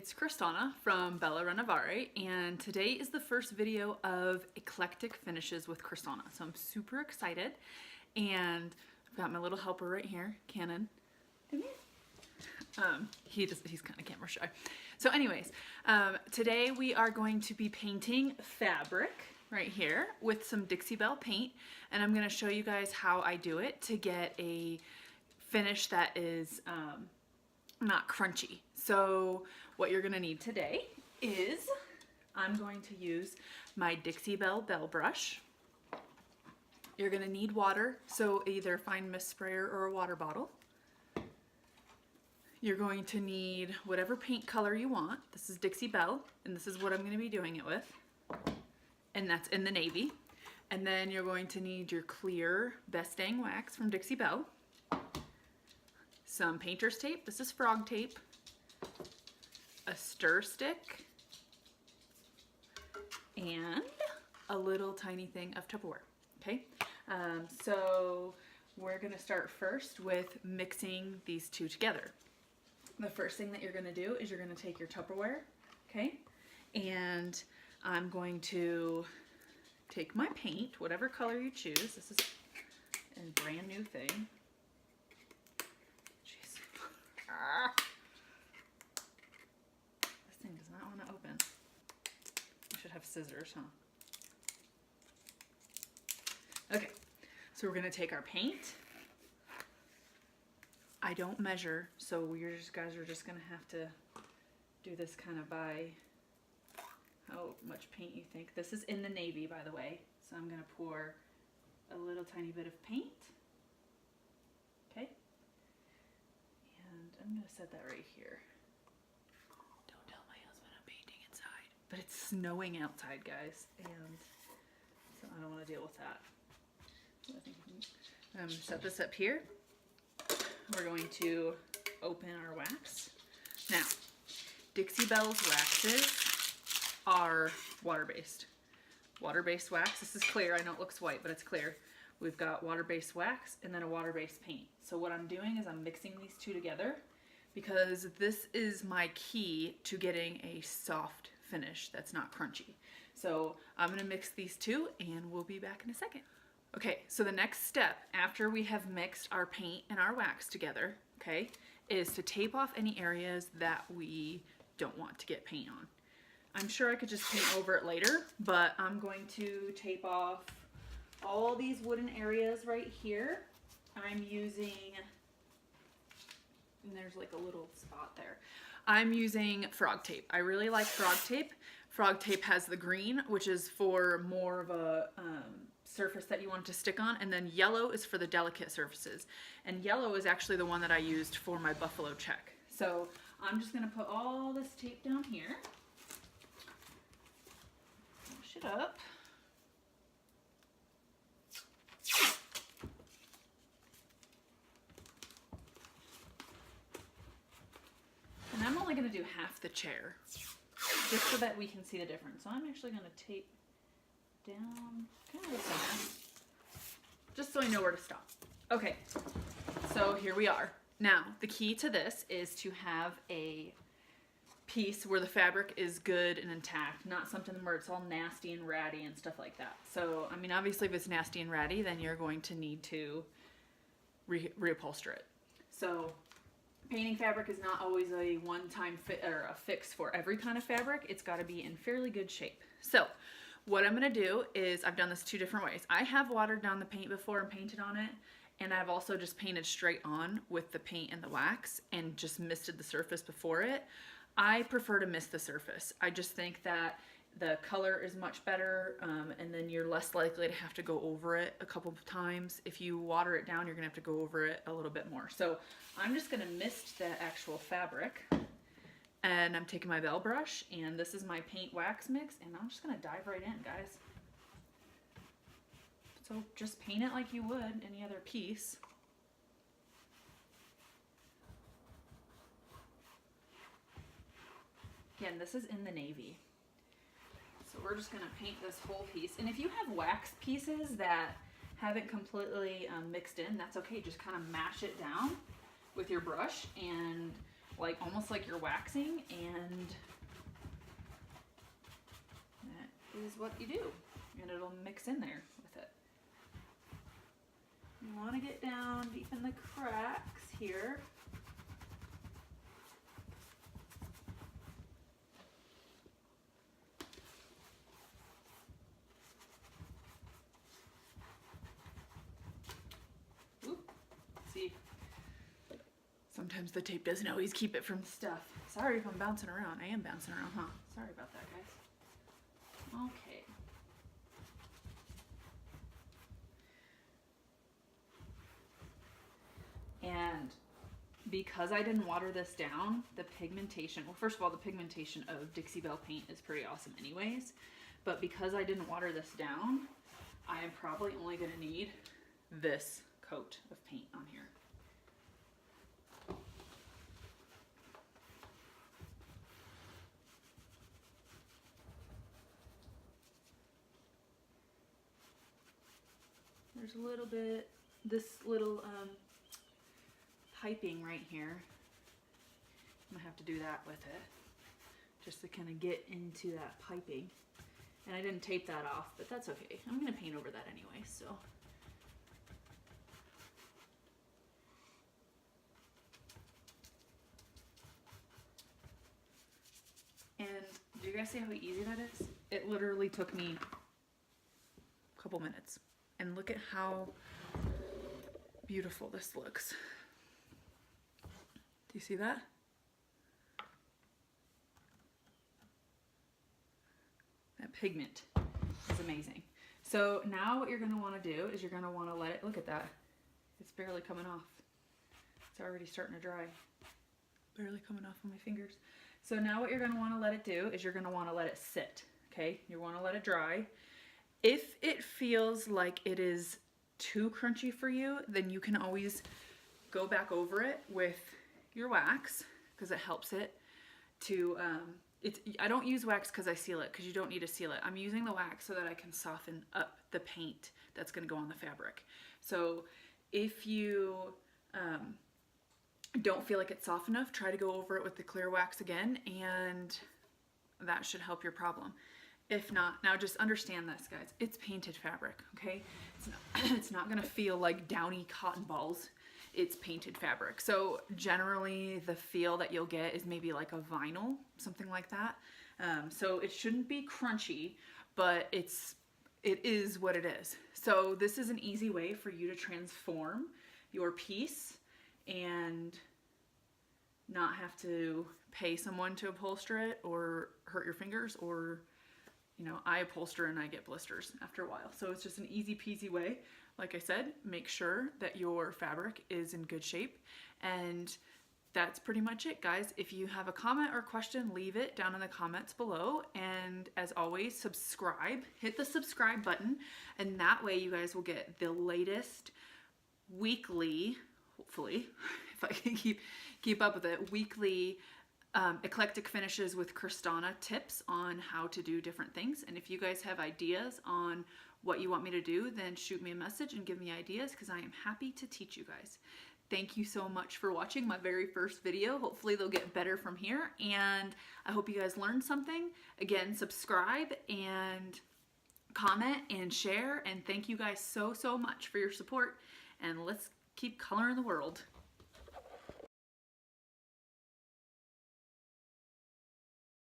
it's Kristana from Bella Renovare, and today is the first video of Eclectic Finishes with Kristana. So I'm super excited, and I've got my little helper right here, Cannon. He's kind of camera shy. So anyways, today we are going to be painting fabric right here with some Dixie Belle paint, and I'm going to show you guys how I do it to get a finish that is not crunchy. So what you're gonna need today is I'm going to use my Dixie Belle Belle brush. You're gonna need water, so either fine mist sprayer or a water bottle. You're going to need whatever paint color you want. This is Dixie Belle, and this is what I'm gonna be doing it with. And that's in the navy. And then you're going to need your clear Best Dang wax from Dixie Belle. Some painter's tape, this is frog tape, a stir stick, and a little tiny thing of Tupperware, okay? So we're gonna start first with mixing these two together. The first thing that you're gonna do is you're gonna take your Tupperware, okay? And I'm going to take my paint, whatever color you choose. This is a brand new thing. This thing does not want to open. I should have scissors, huh? Okay, so we're going to take our paint. I don't measure, so you guys are just going to have to do this kind of by how much paint you think. This is in the navy, by the way, so I'm going to pour a little tiny bit of paint. Okay. I'm going to set that right here. Don't tell my husband I'm painting inside. But it's snowing outside, guys, and so I don't want to deal with that. So I think I'm going to set this up here. We're going to open our wax. Now, Dixie Belle's waxes are water-based. Water-based wax. This is clear. I know it looks white, but it's clear. We've got water-based wax and then a water-based paint. So what I'm doing is I'm mixing these two together because this is my key to getting a soft finish that's not crunchy. So I'm gonna mix these two and we'll be back in a second. Okay, so the next step after we have mixed our paint and our wax together, okay, is to tape off any areas that we don't want to get paint on. I'm sure I could just paint over it later, but I'm going to tape off all these wooden areas right here. I'm using, and there's like a little spot there. I'm using frog tape. I really like frog tape. Frog tape has the green, which is for more of a surface that you want to stick on, and then yellow is for the delicate surfaces. And yellow is actually the one that I used for my buffalo check. So I'm just gonna put all this tape down here. Push it up. And I'm only going to do half the chair, just so that we can see the difference. So I'm actually going to tape down kind of the center, just so I know where to stop. Okay, so here we are. Now, the key to this is to have a piece where the fabric is good and intact, not something where it's all nasty and ratty and stuff like that. So, I mean, obviously if it's nasty and ratty, then you're going to need to reupholster it. So, painting fabric is not always a one-time or a fix for every kind of fabric. It's got to be in fairly good shape. So what I'm going to do is I've done this two different ways. I have watered down the paint before and painted on it, and I've also just painted straight on with the paint and the wax and just misted the surface before it. I prefer to mist the surface. I just think that the color is much better, and then you're less likely to have to go over it a couple of times. If you water it down, you're gonna have to go over it a little bit more. So I'm just gonna mist the actual fabric, and I'm taking my Belle brush, and this is my paint wax mix, and I'm just gonna dive right in, guys. So just paint it like you would any other piece. Again, this is in the navy. So we're just gonna paint this whole piece. And if you have wax pieces that haven't completely mixed in, that's okay. Just kind of mash it down with your brush and like almost like you're waxing, and that is what you do, and it'll mix in there with it. You want to get down deep in the cracks here. See, sometimes the tape doesn't always keep it from stuff. Sorry if I'm bouncing around. I am bouncing around, huh? Sorry about that, guys. Okay. And because I didn't water this down, the pigmentation, well, first of all, the pigmentation of Dixie Belle paint is pretty awesome anyways. But because I didn't water this down, I am probably only going to need this coat of paint on here. There's a little bit, this little piping right here. I'm gonna have to do that with it, just to kind of get into that piping. And I didn't tape that off, but that's okay. I'm gonna paint over that anyway, so. And do you guys see how easy that is? It literally took me a couple minutes. And look at how beautiful this looks. Do you see that? That pigment is amazing. So now what you're gonna wanna do is you're gonna wanna let it, look at that. It's barely coming off. It's already starting to dry. Barely coming off of my fingers. So now what you're gonna wanna let it do is you're gonna wanna let it sit, okay? You wanna let it dry. If it feels like it is too crunchy for you, then you can always go back over it with your wax, because it helps it to, I don't use wax because I seal it, because you don't need to seal it. I'm using the wax so that I can soften up the paint that's going to go on the fabric. So if you don't feel like it's soft enough, try to go over it with the clear wax again, and that should help your problem. If not, now just understand this, guys. It's painted fabric, okay? It's not gonna feel like downy cotton balls. It's painted fabric. So generally the feel that you'll get is maybe like a vinyl, something like that. So it shouldn't be crunchy, but it is what it is. So this is an easy way for you to transform your piece and not have to pay someone to upholster it or hurt your fingers, or you know, I upholster and I get blisters after a while. So it's just an easy peasy way. Like I said, make sure that your fabric is in good shape. And that's pretty much it, guys. If you have a comment or question, leave it down in the comments below. And as always, subscribe. Hit the subscribe button. And that way you guys will get the latest weekly, hopefully, if I can keep up with it, weekly eclectic finishes with Kristana tips on how to do different things. And if you guys have ideas on what you want me to do, then shoot me a message and give me ideas, because I am happy to teach you guys. Thank you so much for watching my very first video. Hopefully they'll get better from here, and I hope you guys learned something. Again, subscribe and comment and share, and thank you guys so much for your support, and let's keep coloring the world.